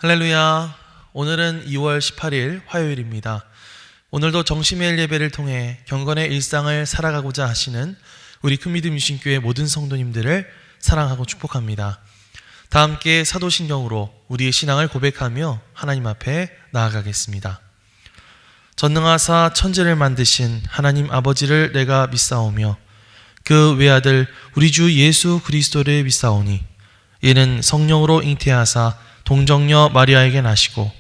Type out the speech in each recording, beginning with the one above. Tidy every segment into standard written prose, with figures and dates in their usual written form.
할렐루야. 오늘은 2월 18일 화요일입니다. 오늘도 정시매일 예배를 통해 경건의 일상을 살아가고자 하시는 우리 큰믿음 유신교회 모든 성도님들을 사랑하고 축복합니다. 다 함께 사도신경으로 우리의 신앙을 고백하며 하나님 앞에 나아가겠습니다. 전능하사 천지를 만드신 하나님 아버지를 내가 믿사오며 그 외아들 우리 주 예수 그리스도를 믿사오니 이는 성령으로 잉태하사 동정녀 마리아에게 나시고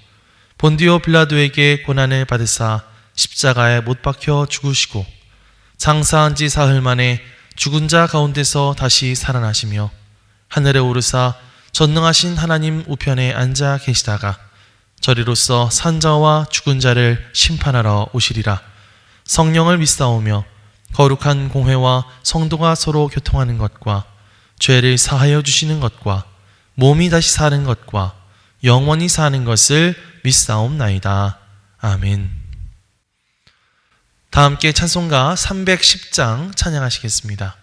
본디오 빌라도에게 고난을 받으사 십자가에 못 박혀 죽으시고 장사한 지 사흘 만에 죽은 자 가운데서 다시 살아나시며 하늘에 오르사 전능하신 하나님 우편에 앉아 계시다가 저리로서 산자와 죽은 자를 심판하러 오시리라. 성령을 믿사오며 거룩한 공회와 성도가 서로 교통하는 것과 죄를 사하여 주시는 것과 몸이 다시 사는 것과 영원히 사는 것을 믿사옵나이다. 아멘. 다 함께 찬송가 310장 찬양하시겠습니다.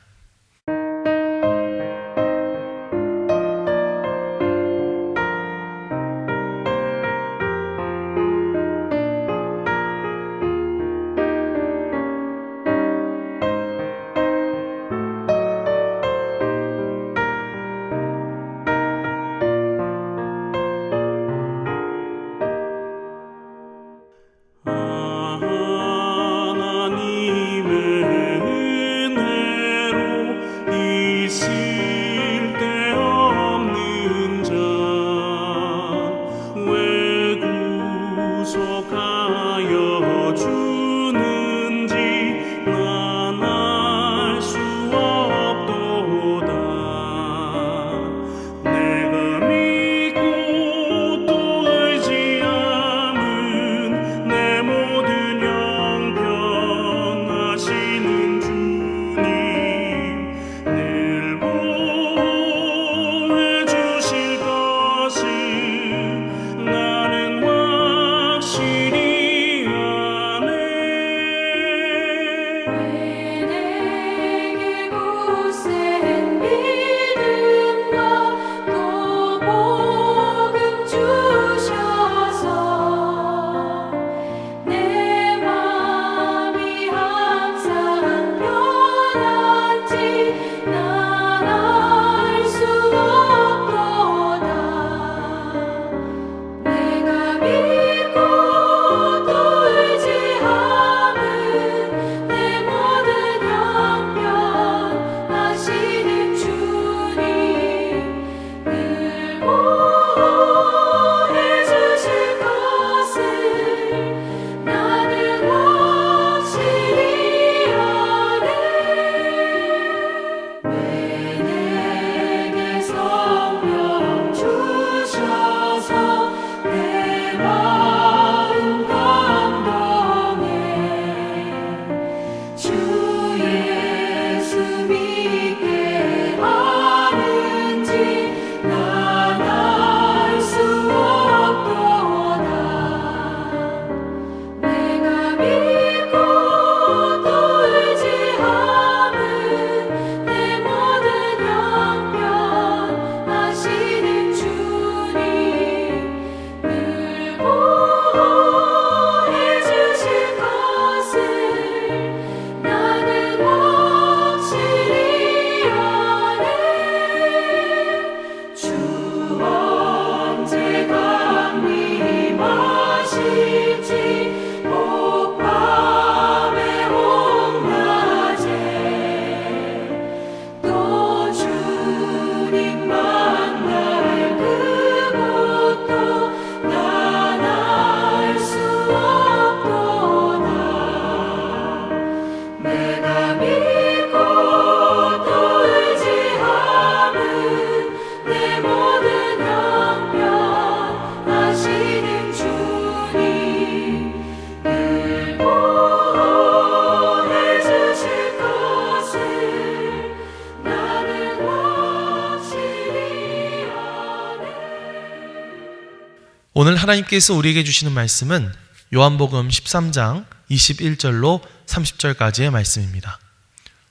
오늘 하나님께서 우리에게 주시는 말씀은 요한복음 13장 21절로 30절까지의 말씀입니다.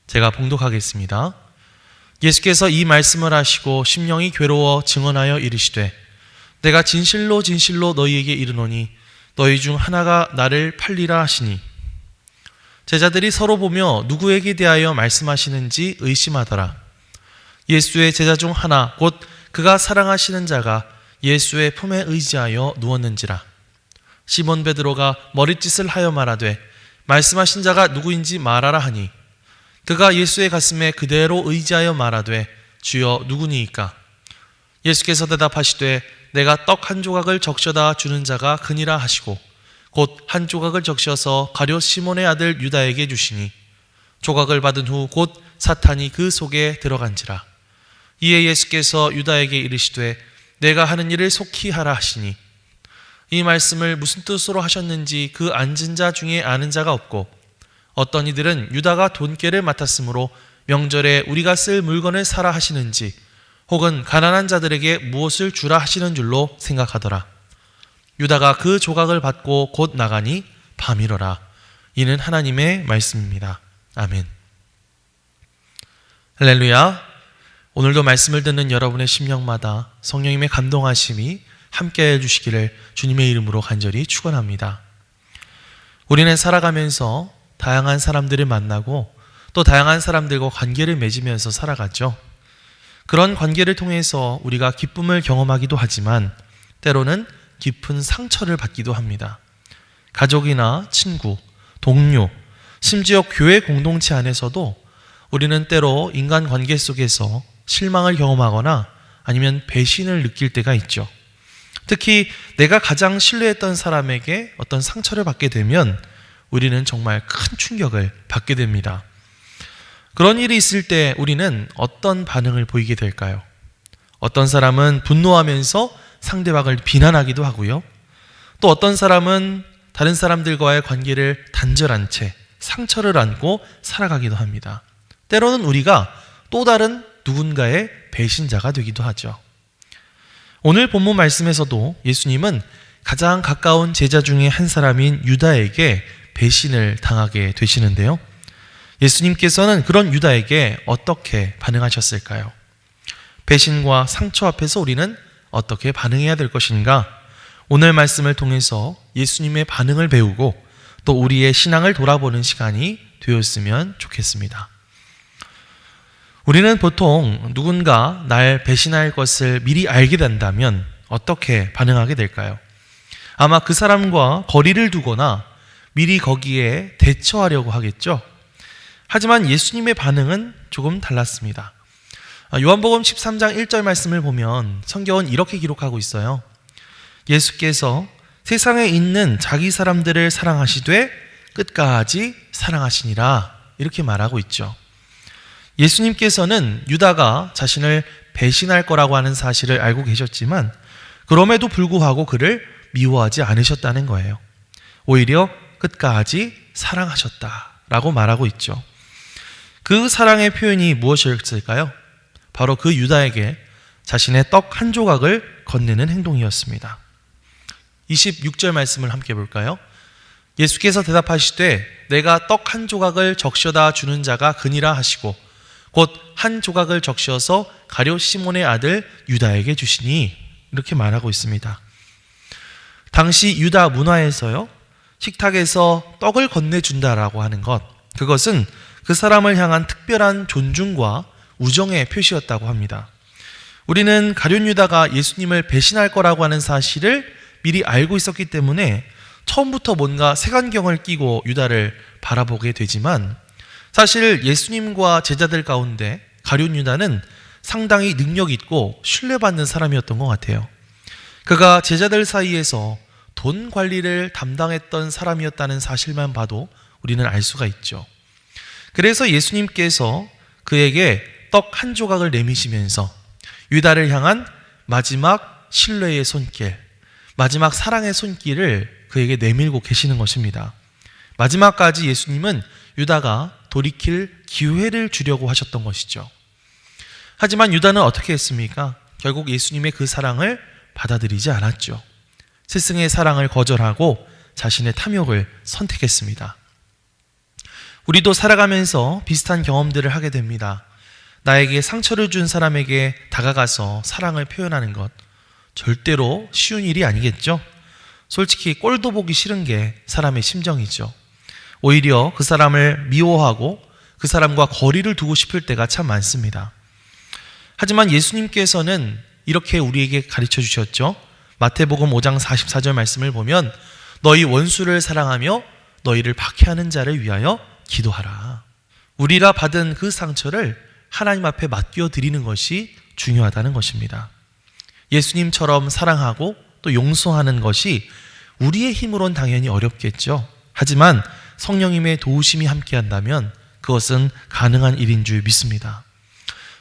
제가 봉독하겠습니다. 예수께서 이 말씀을 하시고 심령이 괴로워 증언하여 이르시되 내가 진실로 진실로 너희에게 이르노니 너희 중 하나가 나를 팔리라 하시니. 제자들이 서로 보며 누구에게 대하여 말씀하시는지 의심하더라. 예수의 제자 중 하나 곧 그가 사랑하시는 자가 예수의 품에 의지하여 누웠는지라. 시몬 베드로가 머릿짓을 하여 말하되 말씀하신 자가 누구인지 말하라 하니 그가 예수의 가슴에 그대로 의지하여 말하되 주여 누구니이까. 예수께서 대답하시되 내가 떡 한 조각을 적셔다 주는 자가 그니라 하시고 곧 한 조각을 적셔서 가룟 시몬의 아들 유다에게 주시니 조각을 받은 후 곧 사탄이 그 속에 들어간지라. 이에 예수께서 유다에게 이르시되 내가 하는 일을 속히 하라 하시니 이 말씀을 무슨 뜻으로 하셨는지 그 앉은 자 중에 아는 자가 없고 어떤 이들은 유다가 돈깨를 맡았으므로 명절에 우리가 쓸 물건을 사라 하시는지 혹은 가난한 자들에게 무엇을 주라 하시는 줄로 생각하더라. 유다가 그 조각을 받고 곧 나가니 밤이러라. 이는 하나님의 말씀입니다. 아멘. 할렐루야. 오늘도 말씀을 듣는 여러분의 심령마다 성령님의 감동하심이 함께 해주시기를 주님의 이름으로 간절히 축원합니다. 우리는 살아가면서 다양한 사람들을 만나고 또 다양한 사람들과 관계를 맺으면서 살아가죠. 그런 관계를 통해서 우리가 기쁨을 경험하기도 하지만 때로는 깊은 상처를 받기도 합니다. 가족이나 친구, 동료, 심지어 교회 공동체 안에서도 우리는 때로 인간관계 속에서 실망을 경험하거나 아니면 배신을 느낄 때가 있죠. 특히 내가 가장 신뢰했던 사람에게 어떤 상처를 받게 되면 우리는 정말 큰 충격을 받게 됩니다. 그런 일이 있을 때 우리는 어떤 반응을 보이게 될까요? 어떤 사람은 분노하면서 상대방을 비난하기도 하고요. 또 어떤 사람은 다른 사람들과의 관계를 단절한 채 상처를 안고 살아가기도 합니다. 때로는 우리가 또 다른 누군가의 배신자가 되기도 하죠. 오늘 본문 말씀에서도 예수님은 가장 가까운 제자 중에 한 사람인 유다에게 배신을 당하게 되시는데요. 예수님께서는 그런 유다에게 어떻게 반응하셨을까요? 배신과 상처 앞에서 우리는 어떻게 반응해야 될 것인가? 오늘 말씀을 통해서 예수님의 반응을 배우고 또 우리의 신앙을 돌아보는 시간이 되었으면 좋겠습니다. 우리는 보통 누군가 날 배신할 것을 미리 알게 된다면 어떻게 반응하게 될까요? 아마 그 사람과 거리를 두거나 미리 거기에 대처하려고 하겠죠. 하지만 예수님의 반응은 조금 달랐습니다. 요한복음 13장 1절 말씀을 보면 성경은 이렇게 기록하고 있어요. 예수께서 세상에 있는 자기 사람들을 사랑하시되 끝까지 사랑하시니라 이렇게 말하고 있죠. 예수님께서는 유다가 자신을 배신할 거라고 하는 사실을 알고 계셨지만 그럼에도 불구하고 그를 미워하지 않으셨다는 거예요. 오히려 끝까지 사랑하셨다라고 말하고 있죠. 그 사랑의 표현이 무엇이었을까요? 바로 그 유다에게 자신의 떡 한 조각을 건네는 행동이었습니다. 26절 말씀을 함께 볼까요? 예수께서 대답하시되 내가 떡 한 조각을 적셔다 주는 자가 그니라 하시고 곧 한 조각을 적셔서 가룟 시몬의 아들 유다에게 주시니 이렇게 말하고 있습니다. 당시 유다 문화에서요, 식탁에서 떡을 건네준다라고 하는 것, 그것은 그 사람을 향한 특별한 존중과 우정의 표시였다고 합니다. 우리는 가룟 유다가 예수님을 배신할 거라고 하는 사실을 미리 알고 있었기 때문에 처음부터 뭔가 색안경을 끼고 유다를 바라보게 되지만 사실 예수님과 제자들 가운데 가룟 유다는 상당히 능력 있고 신뢰받는 사람이었던 것 같아요. 그가 제자들 사이에서 돈 관리를 담당했던 사람이었다는 사실만 봐도 우리는 알 수가 있죠. 그래서 예수님께서 그에게 떡 한 조각을 내미시면서 유다를 향한 마지막 신뢰의 손길, 마지막 사랑의 손길을 그에게 내밀고 계시는 것입니다. 마지막까지 예수님은 유다가 돌이킬 기회를 주려고 하셨던 것이죠. 하지만 유다는 어떻게 했습니까? 결국 예수님의 그 사랑을 받아들이지 않았죠. 스승의 사랑을 거절하고 자신의 탐욕을 선택했습니다. 우리도 살아가면서 비슷한 경험들을 하게 됩니다. 나에게 상처를 준 사람에게 다가가서 사랑을 표현하는 것, 절대로 쉬운 일이 아니겠죠. 솔직히 꼴도 보기 싫은 게 사람의 심정이죠. 오히려 그 사람을 미워하고 그 사람과 거리를 두고 싶을 때가 참 많습니다. 하지만 예수님께서는 이렇게 우리에게 가르쳐 주셨죠. 마태복음 5장 44절 말씀을 보면 너희 원수를 사랑하며 너희를 박해하는 자를 위하여 기도하라. 우리가 받은 그 상처를 하나님 앞에 맡겨 드리는 것이 중요하다는 것입니다. 예수님처럼 사랑하고 또 용서하는 것이 우리의 힘으론 당연히 어렵겠죠. 하지만 성령님의 도우심이 함께한다면 그것은 가능한 일인 줄 믿습니다.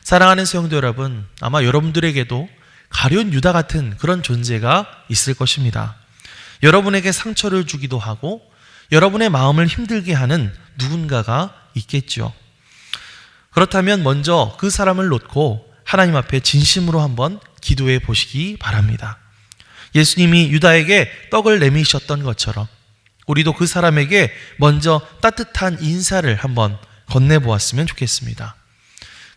사랑하는 성도 여러분, 아마 여러분들에게도 가룟 유다 같은 그런 존재가 있을 것입니다. 여러분에게 상처를 주기도 하고 여러분의 마음을 힘들게 하는 누군가가 있겠죠. 그렇다면 먼저 그 사람을 놓고 하나님 앞에 진심으로 한번 기도해 보시기 바랍니다. 예수님이 유다에게 떡을 내미셨던 것처럼 우리도 그 사람에게 먼저 따뜻한 인사를 한번 건네보았으면 좋겠습니다.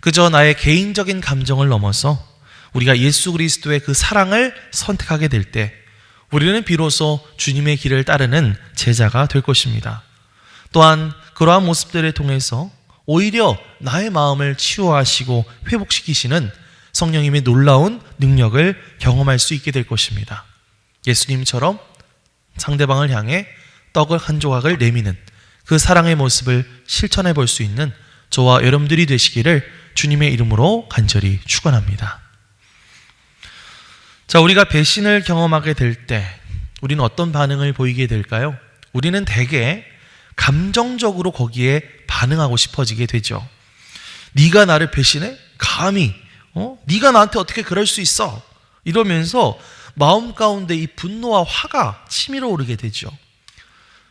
그저 나의 개인적인 감정을 넘어서 우리가 예수 그리스도의 그 사랑을 선택하게 될 때 우리는 비로소 주님의 길을 따르는 제자가 될 것입니다. 또한 그러한 모습들을 통해서 오히려 나의 마음을 치유하시고 회복시키시는 성령님의 놀라운 능력을 경험할 수 있게 될 것입니다. 예수님처럼 상대방을 향해 떡을 한 조각을 내미는 그 사랑의 모습을 실천해 볼 수 있는 저와 여러분들이 되시기를 주님의 이름으로 간절히 축원합니다. 자, 우리가 배신을 경험하게 될 때 우리는 어떤 반응을 보이게 될까요? 우리는 대개 감정적으로 거기에 반응하고 싶어지게 되죠. 네가 나를 배신해? 감히? 네가 나한테 어떻게 그럴 수 있어? 이러면서 마음 가운데 이 분노와 화가 치밀어 오르게 되죠.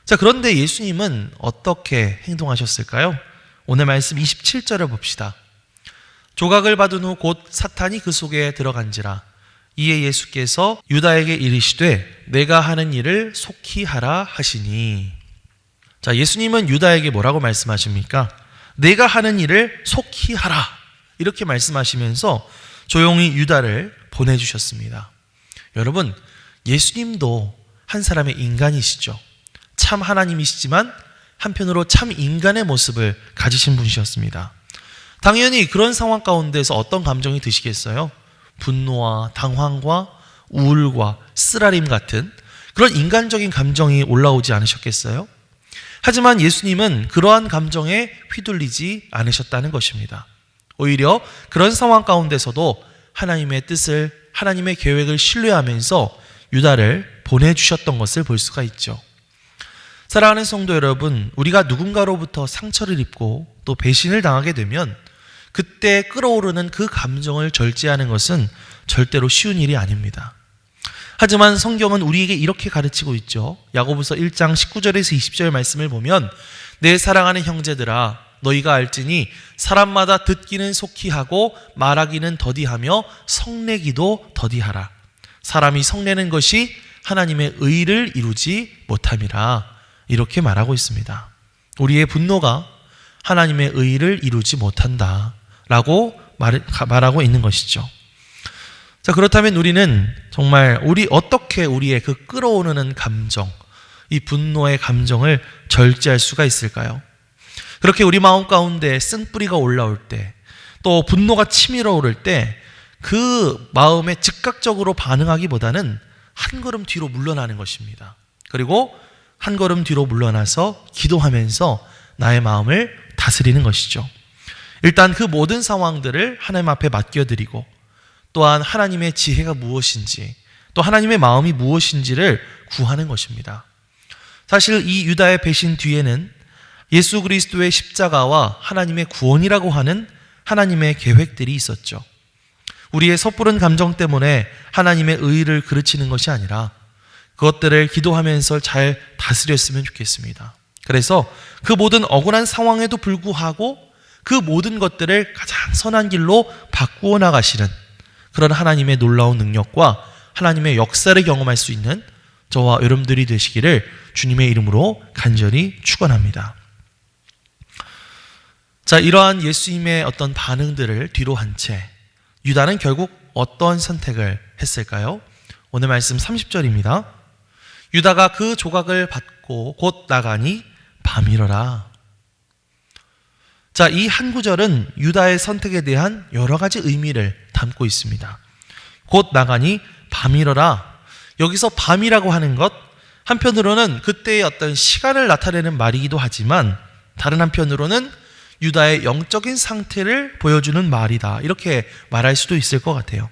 자, 그런데 예수님은 어떻게 행동하셨을까요? 오늘 말씀 27절을 봅시다. 조각을 받은 후 곧 사탄이 그 속에 들어간지라. 이에 예수께서 유다에게 이르시되 내가 하는 일을 속히 하라 하시니. 자, 예수님은 유다에게 뭐라고 말씀하십니까? 내가 하는 일을 속히 하라, 이렇게 말씀하시면서 조용히 유다를 보내주셨습니다. 여러분, 예수님도 한 사람의 인간이시죠. 참 하나님이시지만 한편으로 참 인간의 모습을 가지신 분이셨습니다. 당연히 그런 상황 가운데서 어떤 감정이 드시겠어요? 분노와 당황과 우울과 쓰라림 같은 그런 인간적인 감정이 올라오지 않으셨겠어요? 하지만 예수님은 그러한 감정에 휘둘리지 않으셨다는 것입니다. 오히려 그런 상황 가운데서도 하나님의 뜻을, 하나님의 계획을 신뢰하면서 유다를 보내주셨던 것을 볼 수가 있죠. 사랑하는 성도 여러분, 우리가 누군가로부터 상처를 입고 또 배신을 당하게 되면 그때 끌어오르는 그 감정을 절제하는 것은 절대로 쉬운 일이 아닙니다. 하지만 성경은 우리에게 이렇게 가르치고 있죠. 야고보서 1장 19절에서 20절 말씀을 보면 내 사랑하는 형제들아 너희가 알지니 사람마다 듣기는 속히 하고 말하기는 더디하며 성내기도 더디하라. 사람이 성내는 것이 하나님의 의를 이루지 못함이라. 이렇게 말하고 있습니다. 우리의 분노가 하나님의 의를 이루지 못한다 라고 말하고 있는 것이죠. 자, 그렇다면 우리는 정말 어떻게 우리의 그 끌어오르는 감정, 이 분노의 감정을 절제할 수가 있을까요? 그렇게 우리 마음 가운데 쓴뿌리가 올라올 때, 또 분노가 치밀어 오를 때 그 마음에 즉각적으로 반응하기보다는 한 걸음 뒤로 물러나는 것입니다. 그리고 한 걸음 뒤로 물러나서 기도하면서 나의 마음을 다스리는 것이죠. 일단 그 모든 상황들을 하나님 앞에 맡겨드리고 또한 하나님의 지혜가 무엇인지 또 하나님의 마음이 무엇인지를 구하는 것입니다. 사실 이 유다의 배신 뒤에는 예수 그리스도의 십자가와 하나님의 구원이라고 하는 하나님의 계획들이 있었죠. 우리의 섣부른 감정 때문에 하나님의 의를 그르치는 것이 아니라 그것들을 기도하면서 잘 다스렸으면 좋겠습니다. 그래서 그 모든 억울한 상황에도 불구하고 그 모든 것들을 가장 선한 길로 바꾸어 나가시는 그런 하나님의 놀라운 능력과 하나님의 역사를 경험할 수 있는 저와 여러분들이 되시기를 주님의 이름으로 간절히 축원합니다. 자, 이러한 예수님의 어떤 반응들을 뒤로 한 채 유다는 결국 어떤 선택을 했을까요? 오늘 말씀 30절입니다. 유다가 그 조각을 받고 곧 나가니 밤이러라. 자, 이 한 구절은 유다의 선택에 대한 여러 가지 의미를 담고 있습니다. 곧 나가니 밤이러라. 여기서 밤이라고 하는 것, 한편으로는 그때의 어떤 시간을 나타내는 말이기도 하지만 다른 한편으로는 유다의 영적인 상태를 보여주는 말이다, 이렇게 말할 수도 있을 것 같아요.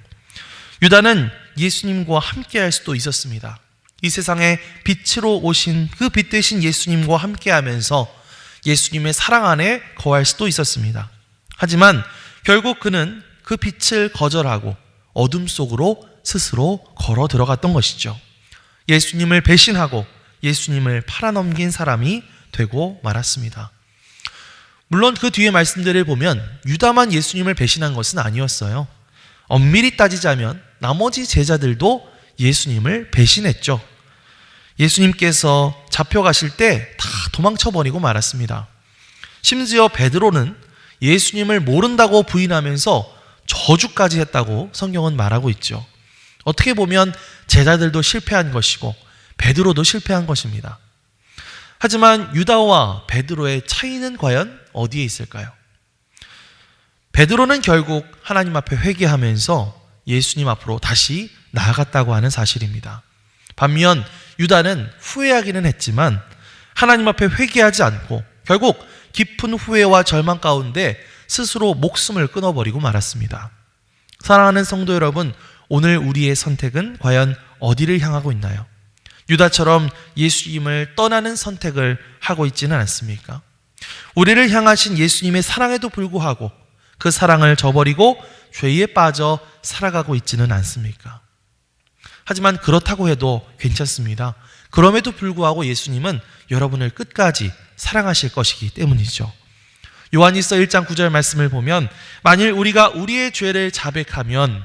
유다는 예수님과 함께 할 수도 있었습니다. 이 세상에 빛으로 오신 그 빛 대신 예수님과 함께 하면서 예수님의 사랑 안에 거할 수도 있었습니다. 하지만 결국 그는 그 빛을 거절하고 어둠 속으로 스스로 걸어 들어갔던 것이죠. 예수님을 배신하고 예수님을 팔아넘긴 사람이 되고 말았습니다. 물론 그 뒤에 말씀들을 보면 유다만 예수님을 배신한 것은 아니었어요. 엄밀히 따지자면 나머지 제자들도 예수님을 배신했죠. 예수님께서 잡혀가실 때 다 도망쳐버리고 말았습니다. 심지어 베드로는 예수님을 모른다고 부인하면서 저주까지 했다고 성경은 말하고 있죠. 어떻게 보면 제자들도 실패한 것이고 베드로도 실패한 것입니다. 하지만 유다와 베드로의 차이는 과연 어디에 있을까요? 베드로는 결국 하나님 앞에 회개하면서 예수님 앞으로 다시 나아갔다고 하는 사실입니다. 반면 유다는 후회하기는 했지만 하나님 앞에 회개하지 않고 결국 깊은 후회와 절망 가운데 스스로 목숨을 끊어버리고 말았습니다. 사랑하는 성도 여러분, 오늘 우리의 선택은 과연 어디를 향하고 있나요? 유다처럼 예수님을 떠나는 선택을 하고 있지는 않습니까? 우리를 향하신 예수님의 사랑에도 불구하고 그 사랑을 저버리고 죄에 빠져 살아가고 있지는 않습니까? 하지만 그렇다고 해도 괜찮습니다. 그럼에도 불구하고 예수님은 여러분을 끝까지 사랑하실 것이기 때문이죠. 요한일서 1장 9절 말씀을 보면 만일 우리가 우리의 죄를 자백하면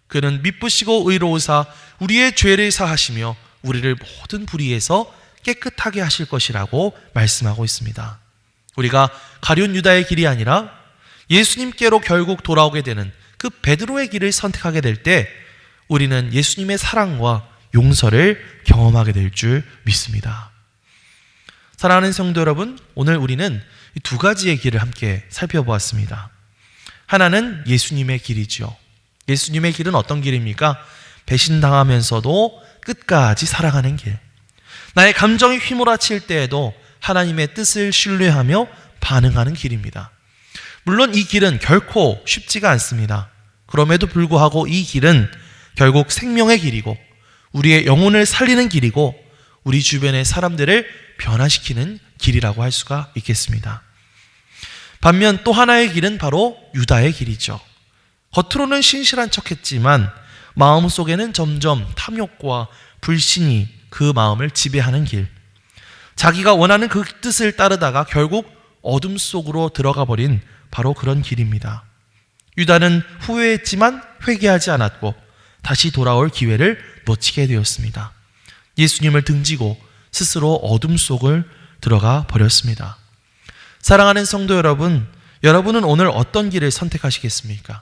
그는 미쁘시고 의로우사 우리의 죄를 사하시며 우리를 모든 불의에서 깨끗하게 하실 것이라고 말씀하고 있습니다. 우리가 가룟 유다의 길이 아니라 예수님께로 결국 돌아오게 되는 그 베드로의 길을 선택하게 될 때 우리는 예수님의 사랑과 용서를 경험하게 될 줄 믿습니다. 사랑하는 성도 여러분, 오늘 우리는 이 두 가지의 길을 함께 살펴보았습니다. 하나는 예수님의 길이죠. 예수님의 길은 어떤 길입니까? 배신당하면서도 끝까지 사랑하는 길. 나의 감정이 휘몰아칠 때에도 하나님의 뜻을 신뢰하며 반응하는 길입니다. 물론 이 길은 결코 쉽지가 않습니다. 그럼에도 불구하고 이 길은 결국 생명의 길이고 우리의 영혼을 살리는 길이고 우리 주변의 사람들을 변화시키는 길이라고 할 수가 있겠습니다. 반면 또 하나의 길은 바로 유다의 길이죠. 겉으로는 신실한 척했지만 마음속에는 점점 탐욕과 불신이 그 마음을 지배하는 길. 자기가 원하는 그 뜻을 따르다가 결국 어둠 속으로 들어가 버린 바로 그런 길입니다. 유다는 후회했지만 회개하지 않았고 다시 돌아올 기회를 놓치게 되었습니다. 예수님을 등지고 스스로 어둠 속을 들어가 버렸습니다. 사랑하는 성도 여러분, 여러분은 오늘 어떤 길을 선택하시겠습니까?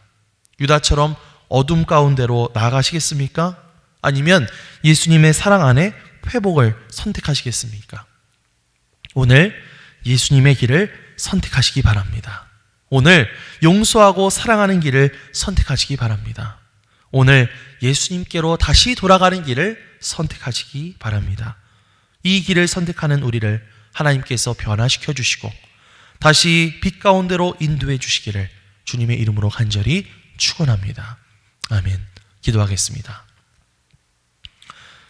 유다처럼 어둠 가운데로 나아가시겠습니까? 아니면 예수님의 사랑 안에 회복을 선택하시겠습니까? 오늘 예수님의 길을 선택하시기 바랍니다. 오늘 용서하고 사랑하는 길을 선택하시기 바랍니다. 오늘 예수님께로 다시 돌아가는 길을 선택하시기 바랍니다. 이 길을 선택하는 우리를 하나님께서 변화시켜 주시고 다시 빛 가운데로 인도해 주시기를 주님의 이름으로 간절히 축원합니다. 아멘. 기도하겠습니다.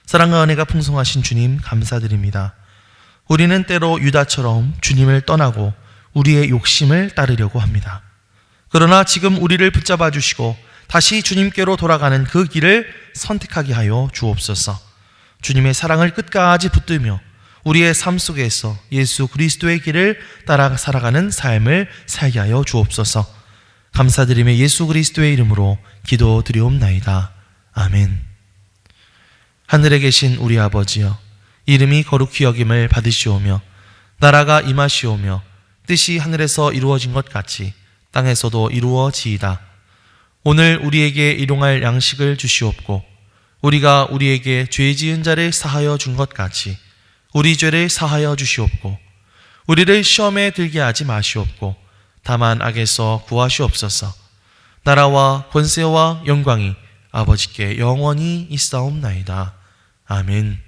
사랑과 은혜가 풍성하신 주님 감사드립니다. 우리는 때로 유다처럼 주님을 떠나고 우리의 욕심을 따르려고 합니다. 그러나 지금 우리를 붙잡아 주시고 다시 주님께로 돌아가는 그 길을 선택하게 하여 주옵소서. 주님의 사랑을 끝까지 붙들며 우리의 삶 속에서 예수 그리스도의 길을 따라 살아가는 삶을 살게 하여 주옵소서. 감사드리며 예수 그리스도의 이름으로 기도드리옵나이다. 아멘. 하늘에 계신 우리 아버지여, 이름이 거룩히 여김을 받으시오며 나라가 임하시오며 뜻이 하늘에서 이루어진 것 같이 땅에서도 이루어지이다. 오늘 우리에게 일용할 양식을 주시옵고 우리가 우리에게 죄 지은 자를 사하여 준 것 같이 우리 죄를 사하여 주시옵고 우리를 시험에 들게 하지 마시옵고 다만 악에서 구하시옵소서. 나라와 권세와 영광이 아버지께 영원히 있사옵나이다. 아멘.